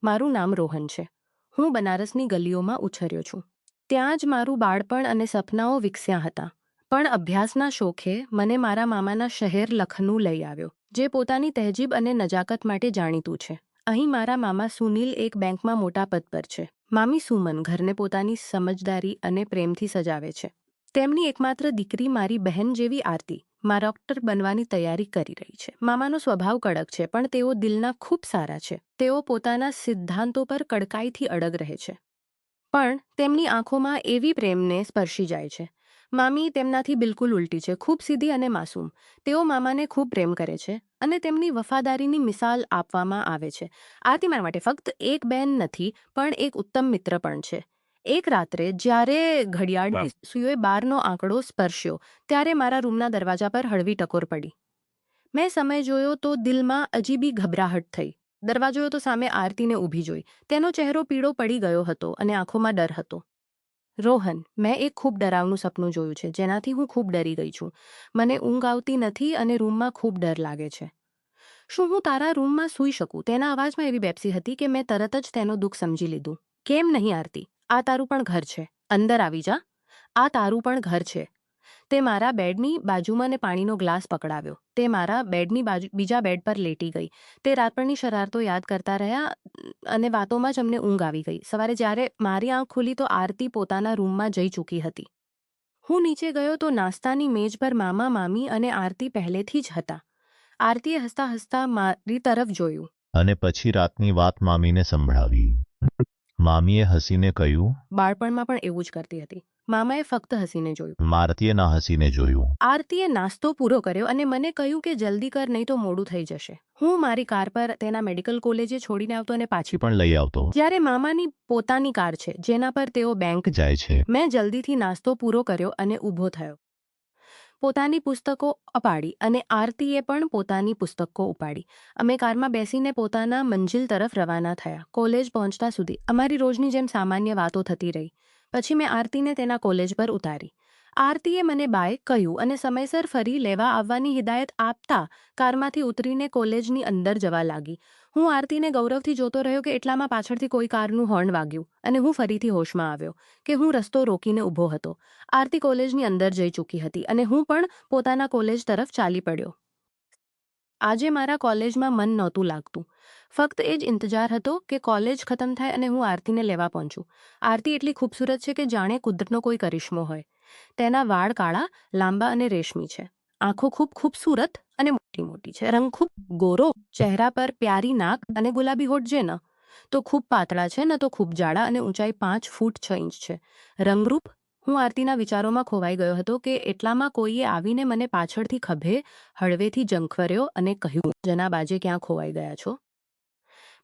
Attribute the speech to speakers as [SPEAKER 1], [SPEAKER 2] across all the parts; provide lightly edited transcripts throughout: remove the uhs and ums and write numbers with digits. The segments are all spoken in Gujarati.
[SPEAKER 1] મારું નામ રોહન છે. હું બનારસની ગલીઓમાં ઉછર્યો છું. ત્યાં જ મારું બાળપણ અને સપનાઓ વિકસ્યા હતા. પણ અભ્યાસના શોખે મને મારા મામાના શહેર લખનઉ લઈ આવ્યો, જે પોતાની તહેજીબ અને નજાકત માટે જાણીતું છે. અહીં મારા મામા સુનિલ એક બેંકમાં મોટા પદ પર છે. મામી સુમન ઘરને પોતાની સમજદારી અને પ્રેમથી સજાવે છે. તેમની એકમાત્ર દીકરી મારી બહેન જેવી આરતી મારા ડોક્ટર બનવાની તૈયારી કરી રહી છે. મામાનો સ્વભાવ કડક છે, પણ તેઓ દિલના ખૂબ સારા છે. તેઓ પોતાના સિદ્ધાંતો પર કડકાઈથી અડગ રહે છે. પણ તેમની આંખોમાં એવી પ્રેમને સ્પર્શી જાય છે. મામી તેમનાથી બિલકુલ ઉલટી છે, ખૂબ સીધી અને માસૂમ. તેઓ મામાને ખૂબ પ્રેમ કરે છે અને તેમની વફાદારીની મિસાલ આપવામાં આવે છે. આરતી મારા માટે ફક્ત એક બહેન નથી, પણ એક ઉત્તમ મિત્ર પણ છે. એક રાત્રે જ્યારે ઘડિયાળની સૂઈઓએ 12નો આંકડો સ્પર્શ્યો, ત્યારે મારા રૂમના દરવાજા પર હળવી ટકોર પડી. મેં સમય જોયો તો દિલમાં અજીબી ગભરાહટ થઈ. દરવાજો જોયો તો સામે આરતીને ઊભી જોઈ. તેનો ચહેરો પીળો પડી ગયો હતો અને આંખોમાં ડર હતો. રોહન, મેં એક ખૂબ ડરાવનું સપનું જોયું છે, જેનાથી હું ખૂબ ડરી ગઈ છું. મને ઊંઘ આવતી નથી અને રૂમમાં ખૂબ ડર લાગે છે. શું હું તારા રૂમમાં સૂઈ શકું? તેના અવાજમાં એવી બેપસી હતી કે મેં તરત જ તેનો દુઃખ સમજી લીધું. કેમ નહીં આરતી? આ તારું પણ ઘર છે. અંદર આવી જા. આ તારું પણ ઘર છે. તે મારા બેડની બાજુમાં ને પાણીનો ગ્લાસ પકડાવ્યો. તે મારા બેડની બીજા બેડ પર લેટી ગઈ. તે રાતભરની શરારતો યાદ કરતા રહ્યા અને વાતોમાં જ અમને ઊંઘ આવી ગઈ. સવારે જ્યારે મારી આંખ ખુલી તો આરતી પોતાના રૂમમાં જઈ ચૂકી હતી. હું નીચે ગયો તો નાસ્તાની મેજ પર મામા, મામી અને આરતી પહેલેથી જ હતા. આરતીએ હસતા હસતા મારી તરફ જોયું.
[SPEAKER 2] અને પછી રાતની વાત મામીને સંભળાવી. મામીએ હસીને કહ્યું,
[SPEAKER 1] બાળપણમાં પણ એવું જ કરતી હતી. મામાએ ફક્ત હસીને જોયું.
[SPEAKER 2] આરતીએ ના હસીને જોયું.
[SPEAKER 1] આરતીએ નાસ્તો પૂરો કર્યો અને મને કહ્યું કે જલ્દી કર, નહીં તો મોડું થઈ જશે. હું મારી કાર પર તેના મેડિકલ કોલેજે છોડીને આવતો અને પાછી
[SPEAKER 2] પણ લઈ આવતો.
[SPEAKER 1] જ્યારે મામાની પોતાની કાર છે, જેના પર તેઓ બેંક
[SPEAKER 2] જાય છે.
[SPEAKER 1] મેં જલ્દીથી નાસ્તો પૂરો કર્યો અને ઊભો થયો. પોતાની પુસ્તકો અપાડી અને આરતીએ પણ પોતાની પુસ્તકો ઉપાડી. અમે કારમાં બેસીને પોતાના મંજિલ તરફ રવાના થયા. કોલેજ પહોંચતા સુધી અમારી રોજની જેમ સામાન્ય વાતો થતી રહી. પછી મેં આરતીને તેના કોલેજ પર ઉતારી. આરતીએ મને બાય કહ્યું અને સમયસર ફરી લેવા આવવાની હિદાયત આપતા કારમાંથી ઉતરીને કોલેજની અંદર જવા લાગી. હું આરતીને ગૌરવથી જોતો રહ્યો કે એટલામાં પાછળથી કોઈ કારનું હોર્ન વાગ્યું અને હું ફરીથી હોશમાં આવ્યો કે હું રસ્તો રોકીને ઊભો હતો. આરતી કોલેજની અંદર જઈ ચૂકી હતી અને હું પણ પોતાના કોલેજ તરફ ચાલી પડ્યો. આજે મારા કોલેજમાં મન નહોતું લાગતું. ફક્ત એ જ ઇંતજાર હતો કે કોલેજ ખતમ થાય અને હું આરતીને લેવા પહોંચું. આરતી એટલી ખૂબસૂરત છે કે જાણે કુદરતનો કોઈ કરિશ્મો હોય. તેના વાળ કાળા, લાંબા અને રેશમી છે. આંખો ખૂબ ખૂબસૂરત અને મોટી મોટી છે. રંગ ખૂબ ગોરો, ચહેરા પર પ્યારી નાક અને ગુલાબી હોઠ જે ન તો ખૂબ પાતળા છે, ન તો ખૂબ જાડા અને ઊંચાઈ 5 ફૂટ 6 ઇંચ છે. રંગરૂપ. હું આરતીના વિચારોમાં ખોવાઈ ગયો હતો કે એટલામાં કોઈએ આવીને મને પાછળથી ખભે હળવેથી ઝંખવર્યો અને કહ્યું, જનાબ, આજે ક્યાં ખોવાઈ ગયા છો?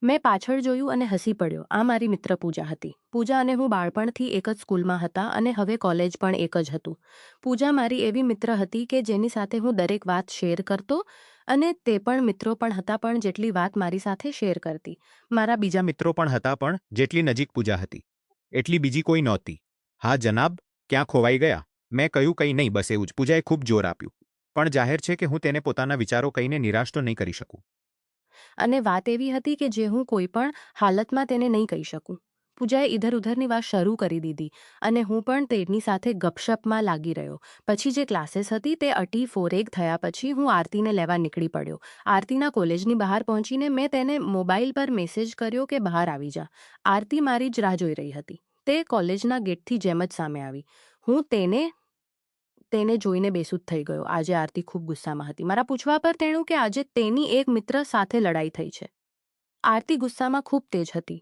[SPEAKER 1] મેં પાછળ જોયું અને હસી પડ્યો. આ મારી મિત્ર પૂજા હતી. પૂજા અને હું બાળપણથી એક જ સ્કૂલમાં હતા અને હવે કોલેજ પણ એક જ હતું. પૂજા મારી એવી મિત્ર હતી કે જેની સાથે હું દરેક વાત શેર કરતો અને તે પણ મિત્રો પણ હતા, પણ જેટલી વાત મારી સાથે શેર કરતી.
[SPEAKER 3] મારા બીજા મિત્રો પણ હતા, પણ જેટલી નજીક પૂજા હતી એટલી બીજી કોઈ નહોતી. હા જનાબ, ક્યાં ખોવાઈ ગયા? મેં કહ્યું, કંઈ નહીં, બસ એવું જ. પૂજાએ ખૂબ જોર આપ્યું. પણ જાહેર છે કે હું તેને પોતાના વિચારો કહીને નિરાશ તો નહીં કરી શકું.
[SPEAKER 1] અને વાત એવી હતી કે જે હું કોઈ પણ હાલતમાં તેને નહીં કહી શકું. પૂજાએ ઇધર ઉધરની વાત શરૂ કરી દીધી અને હું પણ તેની સાથે ગપશપમાં લાગી રહ્યો. પછી જે ક્લાસીસ હતી તે અટી ફોરેક થયા પછી હું આરતીને લેવા નીકળી પડ્યો. આરતીના કોલેજની બહાર પહોંચીને મેં તેને મોબાઈલ પર મેસેજ કર્યો કે બહાર આવી જા. આરતી મારી જ રાહ જોઈ રહી હતી. તે કોલેજના ગેટથી જેમ જ સામે આવી. હું તેને જોઈને બેસુધ થઈ ગયો. આજે આરતી ખૂબ ગુસ્સામાં હતી. મારા પૂછવા પર તેણું કે આજે તેની એક મિત્ર સાથે લડાઈ થઈ છે. આરતી ગુસ્સામાં ખૂબ તેજ હતી.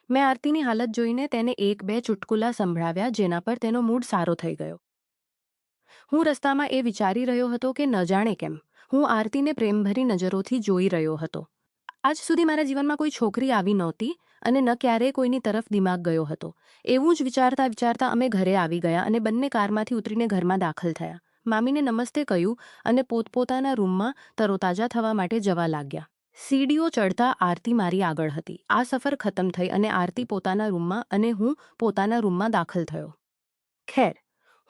[SPEAKER 1] મેં આરતીની હાલત જોઈને તેને 1-2 ચુટકુલા સંભળાવ્યા, જેના પર તેનો મૂડ સારો થઈ ગયો. હું રસ્તામાં એ વિચારી રહ્યો હતો કે ન જાણે કેમ હું આરતીને પ્રેમભરી નજરોથી જોઈ રહ્યો હતો. આજ સુધી મારા જીવનમાં કોઈ છોકરી આવી નહોતી અને ન ક્યારેય કોઈની તરફ દિમાગ ગયો હતો. એવું જ વિચારતા વિચારતા અમે ઘરે આવી ગયા અને બંને કારમાંથી ઉતરીને ઘરમાં દાખલ થયા. મામીને નમસ્તે કહ્યું અને પોતપોતાના રૂમમાં તરોતાજા થવા માટે જવા લાગ્યા. સીડીઓ ચડતા આરતી મારી આગળ હતી. આ સફર ખતમ થઈ અને આરતી પોતાના રૂમમાં અને હું પોતાના રૂમમાં દાખલ થયો. ખેર,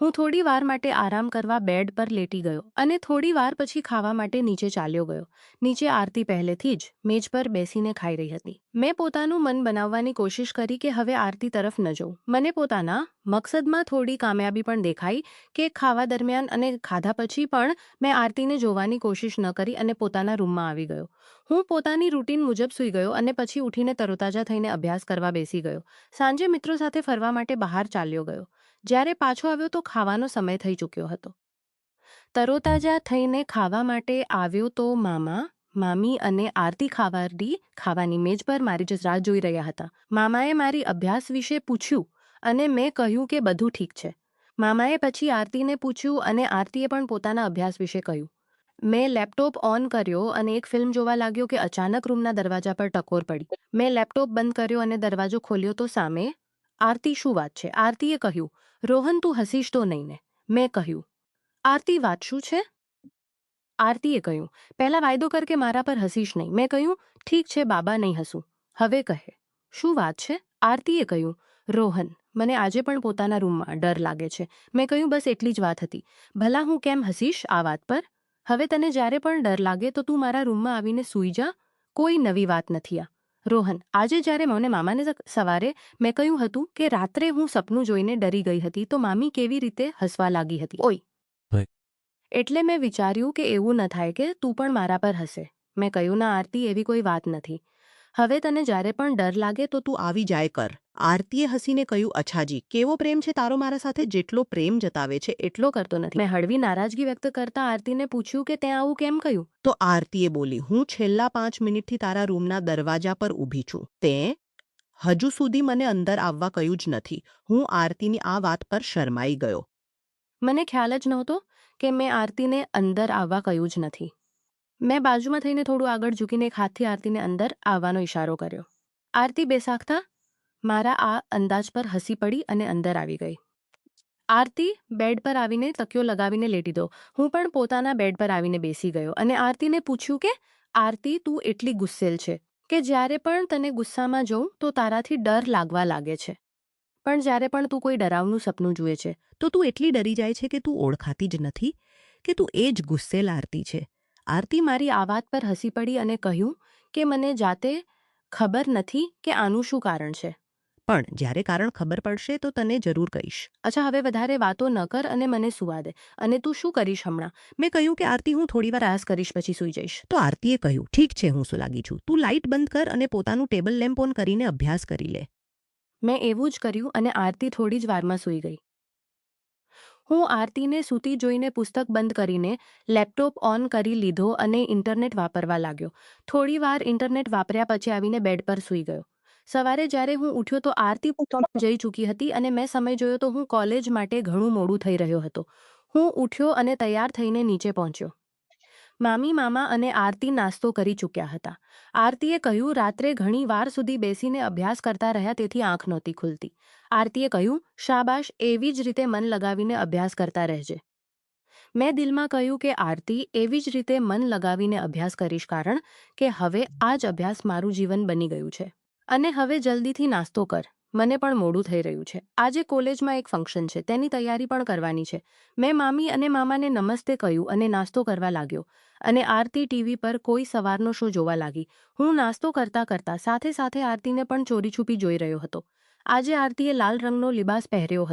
[SPEAKER 1] હું થોડી વાર માટે આરામ કરવા બેડ પર લેટી ગયો અને થોડી વાર પછી ખાવા માટે નીચે ચાલ્યો ગયો. નીચે આરતી પહેલેથી જ મેજ પર બેસીને ખાઈ રહી હતી. મેં પોતાનું મન બનાવવાની કોશિશ કરી કે હવે આરતી તરફ ન જોઉં. મને પોતાના મકસદમાં થોડી કામયાબી પણ દેખાઈ કે ખાવા દરમિયાન અને ખાધા પછી પણ મેં આરતીને જોવાની કોશિશ ન કરી અને પોતાના રૂમમાં આવી ગયો. હું પોતાની રૂટીન મુજબ સૂઈ ગયો અને પછી ઉઠીને તરોતાજા થઈને અભ્યાસ કરવા બેસી ગયો. સાંજે મિત્રો સાથે ફરવા માટે બહાર ચાલ્યો ગયો. જ્યારે પાછો આવ્યો તો ખાવાનો સમય થઈ ચૂક્યો હતો. તરોતાજા થઈને ખાવા માટે આવ્યો તો મામા, મામી અને આરતી ખાવાની મેજ પર મારી જ રાહ જોઈ રહ્યા હતા. મામાએ મારી અભ્યાસ વિશે પૂછ્યું અને મેં કહ્યું કે બધું ઠીક છે. મામાએ પછી આરતીને પૂછ્યું અને આરતીએ પણ પોતાના અભ્યાસ વિશે કહ્યું. મેં લેપટોપ ઓન કર્યો અને એક ફિલ્મ જોવા લાગ્યો કે અચાનક રૂમના દરવાજા પર ટકોર પડી. મેં લેપટોપ બંધ કર્યો અને દરવાજો ખોલ્યો તો સામે આરતી. શું વાત છે? આરતીએ કહ્યું. રોહન, તું હસીશ તો નહીં ને? મેં કહ્યું. આરતી, વાત શું છે? આરતીએ કહ્યું. પહેલા વાયદો કર કે મારા પર હસીશ નહીં. મેં કહ્યું. ઠીક છે બાબા, નહીં હસું. હવે કહે, શું વાત છે? આરતીએ કહ્યું. રોહન, મને આજે પણ પોતાના રૂમમાં ડર લાગે છે. મેં કહ્યું. બસ એટલી જ વાત હતી. ભલા હું કેમ હસીશ આ વાત પર? હવે તને જ્યારે પણ ડર લાગે તો તું મારા રૂમમાં આવીને સૂઈ જા. કોઈ નવી વાત નથી આ. રોહન, આજે જ્યારે મને મામાને સવારે મેં કહ્યું હતું કે રાત્રે હું સપનું જોઈને ડરી ગઈ હતી તો મામી કેવી રીતે હસવા લાગી હતી. ઓય, એટલે મેં વિચાર્યું કે એવું ન થાય કે તું પણ મારા પર હસે. મેં કહ્યું. ના આરતી, એવી કોઈ વાત નથી. હવે તને જ્યારે પણ ડર લાગે તો તું આવી જાય કર. આરતીએ હસીને કહ્યું. અચ્છાજી, કેવો પ્રેમ છે તારો મારા સાથે? જેટલો પ્રેમ જતાવે છે એટલો કરતો નથી. મેં હળવી નારાજગી વ્યક્ત કરતા આરતીને પૂછ્યું કે તે આવું કેમ કહ્યું? તો આરતીએ બોલી. હું છેલ્લા 5 મિનિટથી તારા રૂમના દરવાજા પર ઊભી છું. તે હજુ સુધી મને અંદર આવવા કહ્યું જ નથી. હું આરતીની આ વાત પર શરમાઈ ગયો. મને ખ્યાલ જ નહોતો કે મેં આરતીને અંદર આવવા કહ્યું જ નથી. મેં બાજુમાં થઈને થોડું આગળ ઝૂકીને એક હાથથી આરતીને અંદર આવવાનો ઇશારો કર્યો. આરતી બેસાખતા મારા આ અંદાજ પર હસી પડી અને અંદર આવી ગઈ. આરતી, બેડ પર આવીને તકિયો લગાવીને લેટી દો. હું પણ પોતાના બેડ પર આવીને બેસી ગયો અને આરતીને પૂછ્યું કે આરતી, તું એટલી ગુસ્સેલ છે કે જ્યારે પણ તને ગુસ્સામાં જોઉં તો તારાથી ડર લાગવા લાગે છે. પણ જ્યારે પણ તું કોઈ ડરાવનું સપનું જુએ છે તો તું એટલી ડરી જાય છે કે તું ઓળખાતી જ નથી કે તું એ જ ગુસ્સેલ આરતી છે. આરતી મારી આ વાત પર હસી પડી અને કહ્યું કે મને જાતે ખબર નથી કે આનું શું કારણ છે. પણ જ્યારે કારણ ખબર પડશે તો તને જરૂર કહીશ. અચ્છા, હવે વધારે વાતો ન કર અને મને સુવા દે. અને તું શું કરીશ હમણાં? મેં કહ્યું કે આરતી, હું થોડી વાર આયાસ કરીશ પછી સૂઈ જઈશ. તો આરતીએ કહ્યું. ઠીક છે, હું શું લાગી છું. તું લાઇટ બંધ કર અને પોતાનું ટેબલ લેમ્પ ઓન કરીને અભ્યાસ કરી લે. મેં એવું જ કર્યું અને આરતી થોડી જ વારમાં સૂઈ ગઈ. હું આરતીને સૂતી જોઈને પુસ્તક બંધ કરીને લેપટોપ ઓન કરી લીધો અને ઇન્ટરનેટ વાપરવા લાગ્યો. થોડી વાર ઇન્ટરનેટ વાપર્યા પછી આવીને બેડ પર સૂઈ ગયો. સવારે જ્યારે હું ઉઠ્યો તો આરતી જઈ ચૂકી હતી અને મેં સમય જોયો તો હું કોલેજ માટે ઘણું મોડું થઈ રહ્યો હતો. હું ઉઠ્યો અને તૈયાર થઈને નીચે પહોંચ્યો. મામી, મામા અને આરતી નાસ્તો કરી ચૂક્યા હતા. આરતીએ કહ્યું. રાત્રે ઘણી વાર સુધી બેસીને અભ્યાસ કરતા રહ્યા તેથી આંખ નહોતી ખુલતી. આરતીએ કહ્યું. શાબાશ, એવી જ રીતે મન લગાવીને અભ્યાસ કરતા રહેજે. મેં દિલમાં કહ્યું કે આરતી, એવી જ રીતે મન લગાવીને અભ્યાસ કરીશ કારણ કે હવે આ જ અભ્યાસ મારું જીવન બની ગયું છે. અને હવે જલ્દીથી નાસ્તો કર. મને પણ મોડું થઈ રહ્યું છે. આજે કોલેજમાં એક ફંક્શન છે, તેની તૈયારી પણ કરવાની છે. મેં મામી અને મામાને નમસ્તે કહ્યું અને નાસ્તો કરવા લાગ્યો. અને આરતી ટીવી પર કોઈ સવારનો શો જોવા લાગી. હું નાસ્તો કરતા કરતા સાથે સાથે આરતીને પણ ચોરી છુપી જોઈ રહ્યો હતો. આજે આરતીએ લાલ રંગનો લિબાસ પહેર્યો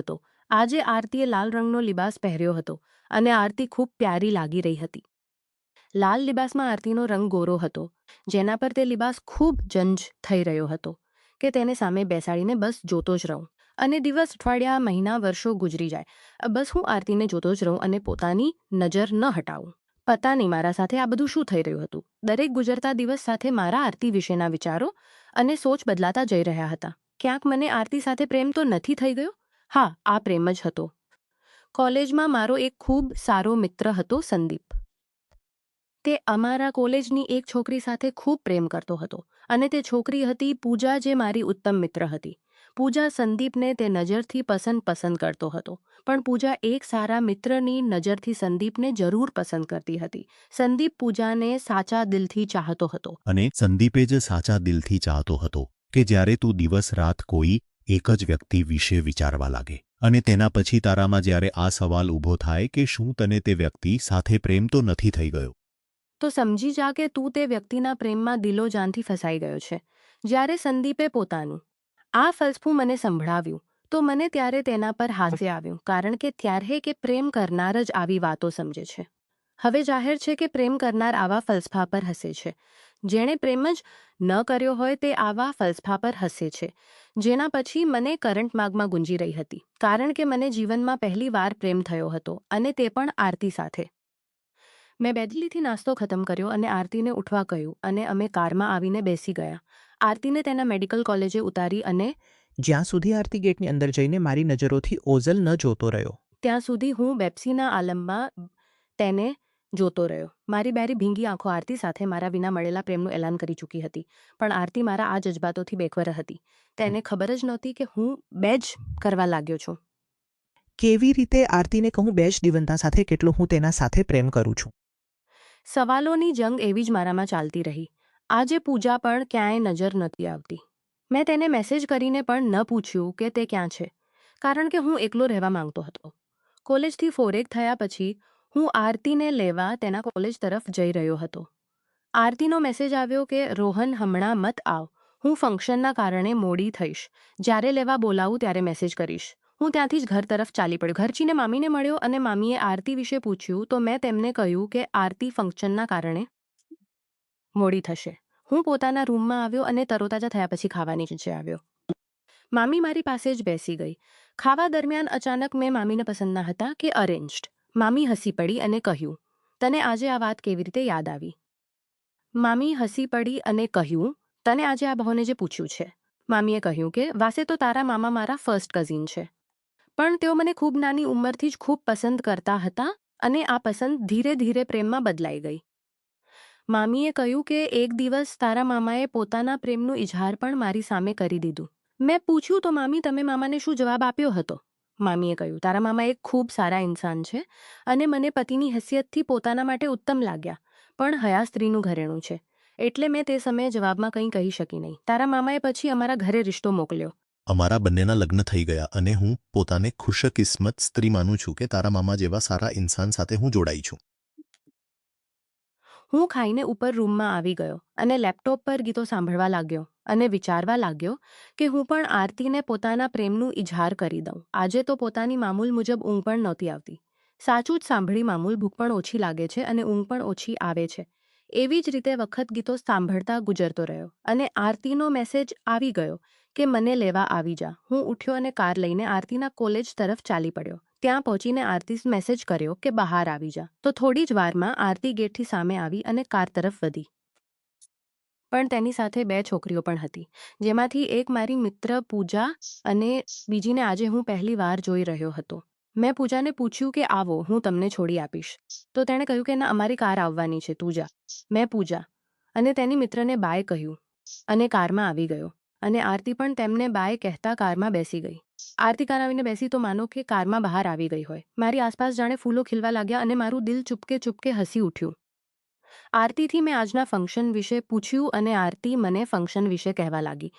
[SPEAKER 1] હતો અને આરતી ખૂબ પ્યારી લાગી રહી હતી. લાલ લિબાસમાં આરતીનો રંગ ગોરો હતો, જેના પર તે લિબાસ ખૂબ જંજ થઈ રહ્યો હતો કે તેને સામે બેસાડીને બસ જોતો જ રહું. અને દિવસ, અઠવાડિયા, મહિના, વર્ષો ગુજરી જાય. બસ હું આરતીને જોતો જ રહું અને પોતાની નજર ન હટાવું. પતા નહીં મારા સાથે આ બધું શું થઈ રહ્યું હતું. દરેક ગુજરતા દિવસ સાથે મારા આરતી વિશેના વિચારો અને સોચ બદલાતા જઈ રહ્યા હતા. ક્યાંક મને આરતી સાથે પ્રેમ તો નથી થઈ ગયો? હા, આ પ્રેમ જ હતો. કોલેજમાં મારો એક ખૂબ સારો મિત્ર હતો, સંદીપ. તે અમારા કોલેજની એક છોકરી સાથે ખૂબ પ્રેમ કરતો હતો અને તે છોકરી હતી પૂજા, જે મારી ઉત્તમ મિત્ર હતી. પૂજા સંદીપને તે નજરથી પસંદ કરતો હતો, પણ પૂજા એક સારા મિત્રની નજરથી સંદીપને જરૂર પસંદ કરતી હતી. સંદીપ પૂજાને સાચા દિલથી ચાહતો હતો.
[SPEAKER 4] અને સંદીપે જ સાચા દિલથી ચાહતો હતો કે જ્યારે તું દિવસ રાત કોઈ એક જ વ્યક્તિ વિશે વિચારવા લાગે અને તેના પછી તારામાં જ્યારે આ સવાલ ઊભો થાય કે શું તને તે વ્યક્તિ સાથે પ્રેમ તો નથી થઈ ગયો?
[SPEAKER 1] તો સમજી જા કે તું તે વ્યક્તિના પ્રેમમાં દિલોજાનથી ફસાઈ ગયો છે. જ્યારે સંદીપે પોતાનું આ ફલસફું મને સંભળાવ્યું તો મને ત્યારે તેના પર હાસ્ય આવ્યું, કારણ કે ત્યારે કે પ્રેમ કરનાર જ આવી વાતો સમજે છે. હવે જાહેર છે કે પ્રેમ કરનાર આવા ફલસફા પર હસે છે. જેણે પ્રેમ જ ન કર્યો હોય તે આવા ફલસફા પર હસે છે. જેના પછી મને કરંટ માગમાં ગુંજી રહી હતી, કારણ કે મને જીવનમાં પહેલી વાર પ્રેમ થયો હતો, અને તે પણ આરતી સાથે. મેં બેદલીથી નાસ્તો ખતમ કર્યો અને આરતીને ઉઠવા કહ્યું, અને અમે કારમાં આવીને બેસી ગયા. આરતીને તેના મેડિકલ કોલેજે ઉતારી અને
[SPEAKER 5] જ્યાં સુધી આરતી ગેટની અંદર જઈને મારી નજરોથી ઓઝલ ન જોતો રહ્યો.
[SPEAKER 1] ત્યાં સુધી હું બેપ્સીના આલમમાં તેને જોતો રહ્યો. મારી બેરી ભીંગી આંખો આરતી સાથે મારા વિના મળેલા પ્રેમનું એલાન કરી ચૂકી હતી, પણ આરતી મારા આ જજબાતોથી બેખબર હતી. તેને ખબર જ નહોતી કે હું બે જ કરવા લાગ્યો છું.
[SPEAKER 5] કેવી રીતે આરતીને કહું બે જ દિવંતા સાથે કેટલો હું તેના સાથે પ્રેમ કરું છું?
[SPEAKER 1] સવાલોની જંગ એવી જ મારામાં ચાલતી રહી. આજે પૂજા પણ ક્યાંય નજર નહોતી આવતી. મેં તેને મેસેજ કરીને પણ ન પૂછ્યું કે તે ક્યાં છે, કારણ કે હું એકલો રહેવા માંગતો હતો. કોલેજથી ફોરેક થયા પછી હું આરતીને લેવા તેના કોલેજ તરફ જઈ રહ્યો હતો. આરતીનો મેસેજ આવ્યો કે રોહન હમણાં મત આવ, હું ફંક્શનના કારણે મોડી થઈશ. જ્યારે લેવા બોલાવું ત્યારે મેસેજ કરીશ. હું ત્યાંથી જ ઘર તરફ ચાલી પડ્યો. ઘર જઈને મામીને મળ્યો અને મામીએ આરતી વિશે પૂછ્યું તો મેં તેમને કહ્યું કે આરતી ફંક્શનના કારણે મોડી થશે. હું પોતાના રૂમમાં આવ્યો અને તરોતાજા થયા પછી ખાવાની નીચે આવ્યો. મામી મારી પાસે જ બેસી ગઈ. ખાવા દરમિયાન અચાનક મેં મામીને પસંદના હતા કે અરેન્જ્ડ. મામી હસી પડી અને કહ્યું, તને આજે આ વાત કેવી રીતે યાદ આવી? મામી હસી પડી અને કહ્યું, તને આજે આ બહોને જે પૂછ્યું છે. મામીએ કહ્યું કે વાસે તો તારા મામા મારા ફર્સ્ટ કઝિન છે, પણ તેઓ મને ખૂબ નાની ઉંમરથી જ ખૂબ પસંદ કરતા હતા, અને આ પસંદ ધીરે ધીરે પ્રેમમાં બદલાઈ ગઈ. મામીએ કહ્યું કે એક દિવસ તારા મામાએ પોતાના પ્રેમનું ઇઝહાર પણ મારી સામે કરી દીધું. મેં પૂછ્યું તો મામી તમે મામાને શું જવાબ આપ્યો હતો? મામીએ કહ્યું, તારા મામા એક ખૂબ સારા ઇન્સાન છે અને મને પતિની હેસિયતથી પોતાના માટે ઉત્તમ લાગ્યા, પણ હયા સ્ત્રીનું ઘરેણું છે, એટલે મેં તે સમયે જવાબમાં કંઈ કહી શકી નહીં. તારા મામાએ પછી અમારા ઘરે રિશ્તો મોકલ્યો.
[SPEAKER 4] અમારા બંનેના લગ્ન થઈ ગયા અને હું પોતાને ખુશકિસ્મત સ્ત્રી માનું છું કે તારા મામા જેવા સારા ઇન્સાન સાથે હું જોડાઈ છું.
[SPEAKER 1] હું ખાઈને ઉપર રૂમમાં આવી ગયો અને લેપટોપ પર ગીતો સાંભળવા લાગ્યો અને વિચારવા લાગ્યો કે હું પણ આરતીને પોતાના પ્રેમનું ઇઝહાર કરી દઉં. આજે તો પોતાની મામૂલ મુજબ ઊંઘ પણ નહોતી આવતી. સાચું જ સાંભળી મામૂલ, ભૂખ પણ ઓછી લાગે છે અને ઊંઘ પણ ઓછી આવે છે. એવી જ રીતે વખત ગીતો સાંભળતા ગુજરતો રહ્યો અને આરતીનો મેસેજ આવી ગયો કે મને લેવા આવી જા. હું ઉઠ્યો અને કાર લઈને આરતીના કોલેજ તરફ ચાલી પડ્યો. ત્યાં પહોંચીને આરતી મેસેજ કર્યો કે બહાર આવી જા. તો થોડી જ વારમાં આરતી ગેટથી સામે આવી અને કાર તરફ વધી. પણ તેની સાથે બે છોકરીઓ પણ હતી, જેમાંથી એક મારી મિત્ર પૂજા અને બીજીને આજે હું પહેલી વાર જોઈ રહ્યો હતો. મેં પૂજાને પૂછ્યું કે આવો, હું તમને છોડી આપીશ. તો તેણે કહ્યું કે ના, અમારી કાર આવવાની છે, તું જા. મેં પૂજા અને તેની મિત્રને બાય કહ્યું અને કારમાં આવી ગયો, અને આરતી પણ તેમને બાય કહેતા કારમાં બેસી ગઈ. આરતી કાર આવીને બેસી તો માનો કે કારમાં બહાર આવી ગઈ હોય. મારી આસપાસ જાણે ફૂલો ખીલવા લાગ્યા અને મારું દિલ ચૂપકે ચૂપકે હસી ઉઠ્યું. આરતીથી મેં આજના ફંક્શન વિશે પૂછ્યું અને આરતી મને ફંક્શન વિશે કહેવા લાગી.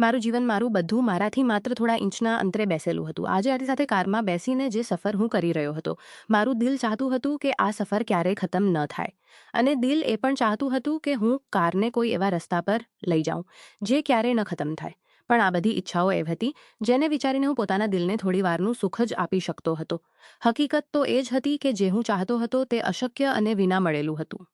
[SPEAKER 1] મારું જીવન, મારું બધું મારાથી માત્ર થોડા ઇંચના અંતરે બેસેલું હતું. આજે આરતી સાથે કારમાં બેસીને જે સફર હું કરી રહ્યો હતો, મારું દિલ ચાહતું હતું કે આ સફર ક્યારેય ખતમ ન થાય, અને દિલ એ પણ ચાહતું હતું કે હું કારને કોઈ એવા રસ્તા પર લઈ જાઉં જે ક્યારેય ન ખતમ થાય. પણ આ બધી ઈચ્છાઓ એવી હતી જેને વિચારીને હું પોતાના દિલને થોડી વારનું સુખ જ આપી શકતો હતો. હકીકત તો એ જ હતી કે જે હું ચાહતો હતો તે અશક્ય અને વિના મળેલું હતું.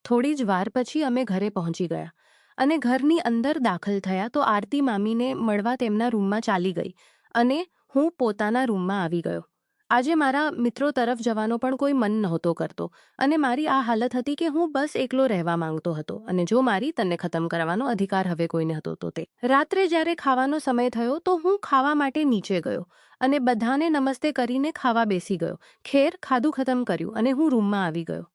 [SPEAKER 1] થોડી જ વાર પછી અમે ઘરે પહોંચી ગયા અને ઘરની અંદર દાખલ થયા તો આરતી મામીને મળવા તેમના રૂમમાં ચાલી ગઈ અને હું પોતાના રૂમમાં આવી ગયો. આજે મારા મિત્રો તરફ જવાનો પણ કોઈ મન નહોતો કરતો, અને મારી આ હાલત હતી કે હું બસ એકલો રહેવા માંગતો હતો, અને જો મારી તને ખતમ કરવાનો અધિકાર હવે કોઈને હતો તો તે. રાત્રે જ્યારે ખાવાનો સમય થયો તો હું ખાવા માટે નીચે ગયો અને બધાને નમસ્તે કરીને ખાવા બેસી ગયો. ખેર, ખાધું ખતમ કર્યું અને હું રૂમમાં આવી ગયો.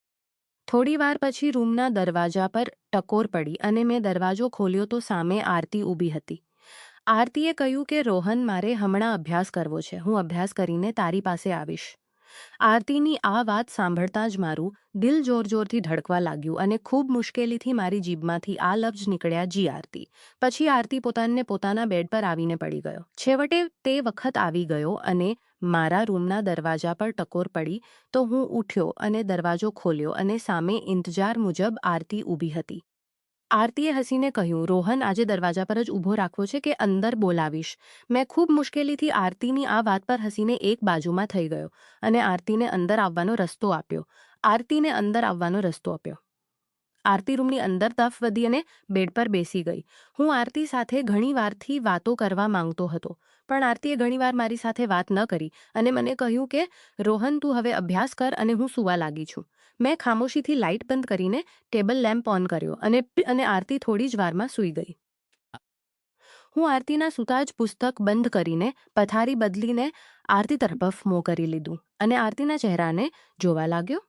[SPEAKER 1] થોડી વાર પછી રૂમના દરવાજા પર ટકોર પડી અને મેં દરવાજો ખોલ્યો તો સામે આરતી ઊભી હતી. આરતીએ કહ્યું કે રોહન, મારે હમણાં અભ્યાસ કરવો છે. હું અભ્યાસ કરીને તારી પાસે આવીશ. આરતીની આ વાત સાંભળતા જ મારું દિલ જોરથી ધડકવા લાગ્યું અને ખૂબ મુશ્કેલીથી મારી જીભમાંથી આ લફ્ઝ નીકળ્યા, જી આરતી. પછી આરતી પોતાના બેડ પર આવીને પડી ગયો. છેવટે તે વખત આવી ગયો અને મારા રૂમના દરવાજા પર ટકોર પડી તો હું ઉઠ્યો અને દરવાજો ખોલ્યો અને સામે ઇંતજાર મુજબ આરતી ઊભી હતી. આરતીએ હસીને કહ્યું, રોહન, આજે દરવાજા પર જ ઊભો રાખવો છે કે અંદર બોલાવીશ? મેં ખૂબ મુશ્કેલીથી આરતીની આ વાત પર હસીને એક બાજુમાં થઈ ગયો અને આરતીને અંદર આવવાનો રસ્તો આપ્યો. આરતી રૂમની અંદર તરફ વધી અને બેડ પર બેસી ગઈ. હું આરતી સાથે ઘણી વારથી વાતો કરવા માંગતો હતો, પણ આરતીએ ઘણીવાર મારી સાથે વાત ન કરી અને મને કહ્યું કે રોહન, તું હવે અભ્યાસ કર અને હું સૂવા લાગી છું. મેં ખામોશીથી લાઇટ બંધ કરીને ટેબલ લેમ્પ ઓન કર્યો અને આરતી થોડી જ વારમાં સૂઈ ગઈ. હું આરતીના સૂતા જ પુસ્તક બંધ કરીને પથારી બદલીને આરતી તરફ મોં કરી લીધું અને આરતીના ચહેરાને જોવા લાગ્યો.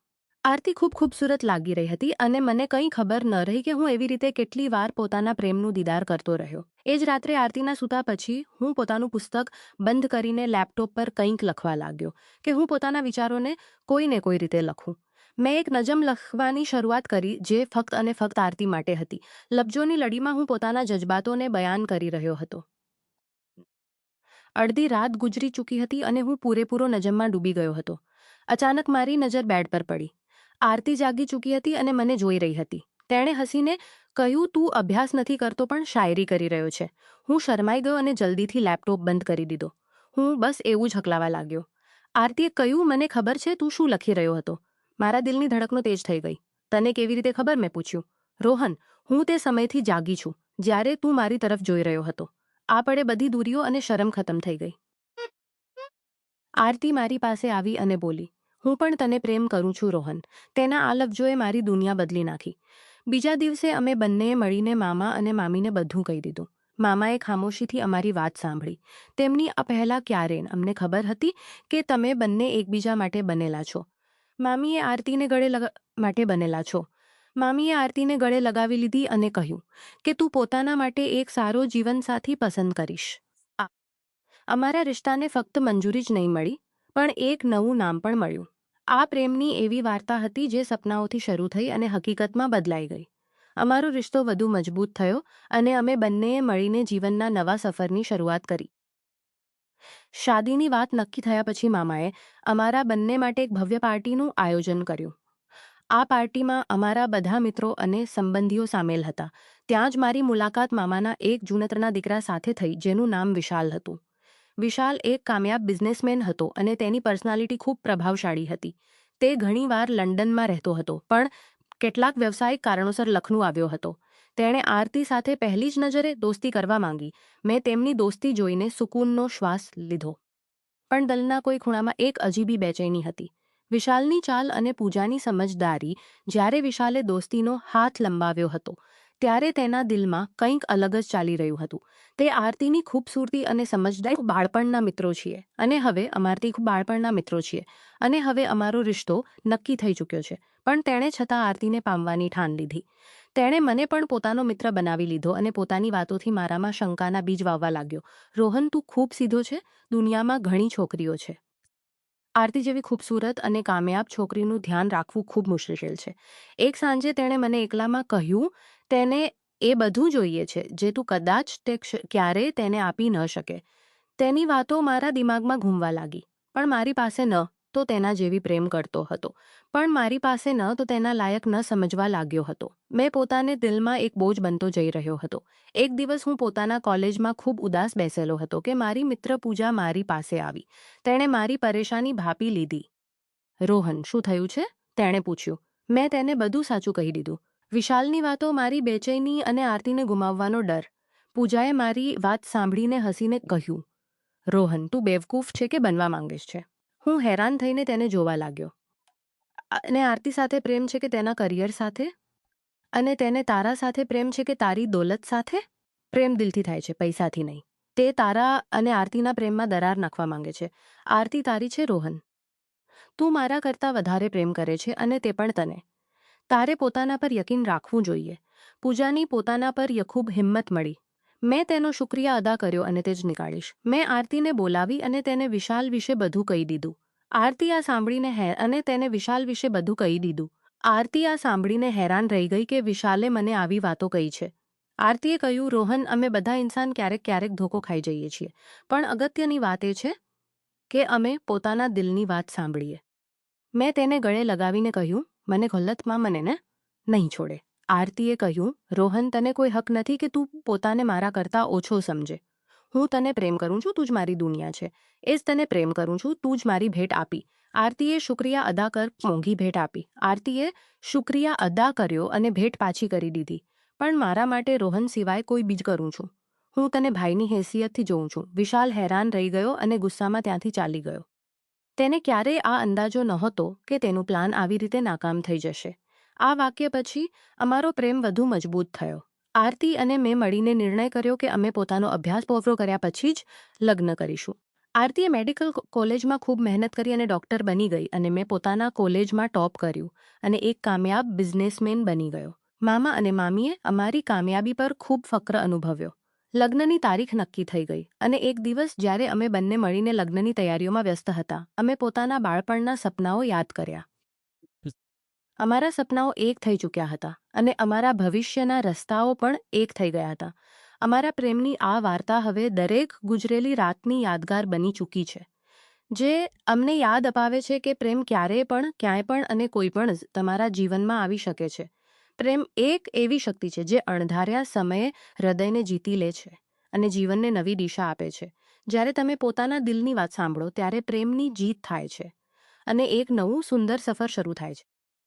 [SPEAKER 1] આરતી ખૂબ ખૂબસૂરત લાગી રહી હતી અને મને કંઈ ખબર ન રહી કે હું એવી રીતે કેટલી વાર પોતાના પ્રેમનું દીદાર કરતો રહ્યો. એ જ રાત્રે આરતીના સૂતા પછી હું પોતાનું પુસ્તક બંધ કરીને લેપટોપ પર કંઈક લખવા લાગ્યો કે હું પોતાના વિચારોને કોઈને કોઈ રીતે લખું. મેં એક નજમ લખવાની શરૂઆત કરી જે ફક્ત અને ફક્ત આરતી માટે હતી. લફ્જોની લડીમાં હું પોતાના જજબાતોને બયાન કરી રહ્યો હતો. અડધી રાત ગુજરી ચૂકી હતી અને હું પૂરેપૂરો નજમમાં ડૂબી ગયો હતો. અચાનક મારી નજર બેડ પર પડી. આરતી જાગી ચૂકી હતી અને મને જોઈ રહી હતી. તેણે હસીને કહ્યું, તું અભ્યાસ નથી કરતો પણ શાયરી કરી રહ્યો છે. હું શરમાઈ ગયો અને જલ્દીથી લેપટોપ બંધ કરી દીધો. હું બસ એવું જ હકલાવા લાગ્યો. આરતીએ કહ્યું, મને ખબર છે તું શું લખી રહ્યો હતો. મારા દિલની ધડકનો તેજ થઈ ગઈ. તને કેવી રીતે ખબર? મેં પૂછ્યું. રોહન, હું તે સમયથી જાગી છું જ્યારે તું મારી તરફ જોઈ રહ્યો હતો. આ પળે બધી દૂરીઓ અને શરમ ખતમ થઈ ગઈ. આરતી મારી પાસે આવી અને બોલી, હું પણ તને પ્રેમ કરું છું રોહન. તેના આ લફ્જોએ મારી દુનિયા બદલી નાખી. બીજા દિવસે અમે બંનેએ મળીને મામા અને મામીને બધું કહી દીધું. મામાએ ખામોશીથી અમારી વાત સાંભળી. તેમની આ પહેલાં ક્યારેય અમને ખબર હતી કે તમે બંને એકબીજા માટે બનેલા છો. મામીએ આરતીને ગળે લગાવી લીધી અને કહ્યું કે તું પોતાના માટે એક સારો જીવનસાથી પસંદ કરીશ. અમારા રિશ્તાને ફક્ત મંજૂરી જ નહીં મળી, પણ એક નવું નામ પણ મળ્યું. આ પ્રેમની એવી વાર્તા હતી જે સપનાઓથી શરૂ થઈ અને હકીકતમાં બદલાઈ ગઈ. અમારો રિશ્તો વધુ મજબૂત થયો અને અમે બંનેએ મળીને જીવનના નવા સફરની શરૂઆત કરી. શાદીની વાત નક્કી થયા પછી મામાએ અમારા બંને માટે એક ભવ્ય પાર્ટીનું આયોજન કર્યું. આ પાર્ટીમાં અમારા બધા મિત્રો અને સંબંધીઓ સામેલ હતા. ત્યાં જ મારી મુલાકાત મામાના એક જૂનતરના દીકરા સાથે થઈ જેનું નામ વિશાલ હતું. વિશાલ એક કામયાબ બિઝનેસમેન હતો અને તેની પર્સનાલિટી ખૂબ પ્રભાવશાળી હતી. તે ઘણીવાર લંડનમાં રહેતો હતો પણ કેટલાક વ્યવસાયિક કારણોસર લખનઉ આવ્યો હતો. તેણે આરતી સાથે પહેલી જ નજરે દોસ્તી કરવા માંગી. મેં તેમની દોસ્તી જોઈને સુકૂનનો શ્વાસ લીધો. પણ દિલના કોઈ ખૂણામાં એક અજીબી બેચેની હતી. વિશાલની ચાલ અને પૂજાની સમજદારી. જ્યારે વિશાલે દોસ્તીનો હાથ લંબાવ્યો હતો ત્યારે તેના દિલમાં કંઈક અલગ જ ચાલી રહ્યું હતું. તે આરતીની ખૂબસૂરતી અને સમજદારી બાળપણના મિત્રો છીએ અને હવે અમારો રિશ્તો નક્કી થઈ ચૂક્યો છે. પણ તેણે છતાં આરતીને પામવાની ઠાન લીધી. તેણે મને પણ પોતાનો મિત્ર બનાવી લીધો અને પોતાની વાતોથી મારામાં શંકાના બીજ વાવવા લાગ્યો. રોહન, તું ખૂબ સીધો છે. દુનિયામાં ઘણી છોકરીઓ છે. આરતી જેવી ખૂબસૂરત અને કામયાબ છોકરીનું ધ્યાન રાખવું ખૂબ મુશ્કેલ છે. એક સાંજે તેણે મને એકલામાં કહ્યું, તેને એ બધું જોઈએ છે જે તું કદાચ ક્યારેય તેને આપી ન શકે. તેની વાતો મારા દિમાગમાં ઘૂમવા લાગી. પણ મારી પાસે ન તો તેના જેવી પ્રેમ કરતો હતો, પણ મારી પાસે ન તો તેના લાયક ન સમજવા લાગ્યો હતો. મેં પોતાને દિલમાં એક બોજ બનતો જઈ રહ્યો હતો. એક દિવસ હું પોતાના કોલેજમાં ખૂબ ઉદાસ બેસેલો હતો કે મારી મિત્ર પૂજા મારી પાસે આવી. તેણે મારી પરેશાની ભાપી લીધી. રોહન, શું થયું છે? તેણે પૂછ્યું. મેં તેને બધું સાચું કહી દીધું. વિશાલની વાતો, મારી બેચેની અને આરતીને ગુમાવવાનો ડર. પૂજાએ મારી વાત સાંભળીને હસીને કહ્યું, રોહન, તું બેવકૂફ છે કે બનવા માંગીશ છે? હું હેરાન થઈને તેને જોવા લાગ્યો. અને આરતી સાથે પ્રેમ છે કે તેના કરિયર સાથે? અને તેને તારા સાથે પ્રેમ છે કે તારી દોલત સાથે? પ્રેમ દિલથી થાય છે, પૈસાથી નહીં. તે તારા અને આરતીના પ્રેમમાં દરાર નાખવા માંગે છે. આરતી તારી છે રોહન. તું મારા કરતાં વધારે પ્રેમ કરે છે અને તે પણ તને. તારે પોતાના પર યકીન રાખવું જોઈએ. પૂજાની પોતાના પર ખૂબ હિંમત મળી. મેં તેનો શુક્રિયા અદા કર્યો અને તે જ નીકાળીશ. મેં આરતીને બોલાવી અને તેને વિશાલ વિશે બધું કહી દીધું. આરતી આ સાંભળીને અને તેને વિશાલ વિશે બધું કહી દીધું. આરતી આ સાંભળીને હેરાન રહી ગઈ કે વિશાલે મને આવી વાતો કહી છે. આરતીએ કહ્યું, રોહન, અમે બધા ઇન્સાન ક્યારેક ક્યારેક ધોકો ખાઈ જઈએ છીએ, પણ અગત્યની વાત એ છે કે અમે પોતાના દિલની વાત સાંભળીએ. મેં તેને ગળે લગાવીને કહ્યું, મને ગલ્લતમાં મને ને નહીં છોડે. આરતીએ કહ્યું, રોહન, તને કોઈ હક નથી કે તું પોતાને મારા કરતાં ઓછો સમજે. હું તને પ્રેમ કરું છું, તું જ મારી દુનિયા છે. એ જ તને પ્રેમ કરું છું, તું જ મારી ભેટ આપી. આરતીએ શુક્રિયા અદા મોંઘી ભેટ આપી. આરતીએ શુક્રિયા અદા કર્યો અને ભેટ પાછી કરી દીધી. પણ મારા માટે રોહન સિવાય કોઈ બીજ કરું છું. હું તને ભાઈની હેસિયતથી જોઉં છું. વિશાલ હેરાન રહી ગયો અને ગુસ્સામાં ત્યાંથી ચાલી ગયો. તેને ક્યારેય આ અંદાજો નહોતો કે તેનું પ્લાન આવી રીતે નાકામ થઈ જશે. આ વાક્ય પછી અમારો પ્રેમ વધુ મજબૂત થયો. આરતી અને મેં મળીને નિર્ણય કર્યો કે અમે પોતાનો અભ્યાસ પૂરો કર્યા પછી જ લગ્ન કરીશું. આરતીએ મેડિકલ કોલેજમાં ખૂબ મહેનત કરી અને ડૉક્ટર બની ગઈ અને મેં પોતાના કોલેજમાં ટોપ કર્યું અને એક કામયાબ બિઝનેસમેન બની ગયો. મામા અને મામીએ અમારી કામયાબી પર ખૂબ ફક્ર અનુભવ્યો. લગ્નની તારીખ નક્કી થઈ ગઈ અને એક દિવસ જ્યારે અમે બંને મળીને લગ્નની તૈયારીઓમાં વ્યસ્ત હતા, અમે પોતાના બાળપણના સપનાઓ યાદ કર્યા. અમારા સપનાઓ એક થઈ ચૂક્યા હતા અને અમારા ભવિષ્યના રસ્તાઓ પણ એક થઈ ગયા હતા. અમારા પ્રેમની આ વાર્તા હવે દરેક ગુજરેલી રાતની યાદગાર બની ચૂકી છે, જે અમને યાદ અપાવે છે કે પ્રેમ ક્યારેય પણ, ક્યાંય પણ અને કોઈ પણ તમારા જીવનમાં આવી શકે છે. પ્રેમ એક એવી શક્તિ છે જે અણધાર્યા સમયે હૃદયને જીતી લે છે અને જીવનને નવી દિશા આપે છે. જ્યારે તમે પોતાના દિલની વાત સાંભળો ત્યારે પ્રેમની જીત થાય છે અને એક નવું સુંદર સફર શરૂ થાય છે.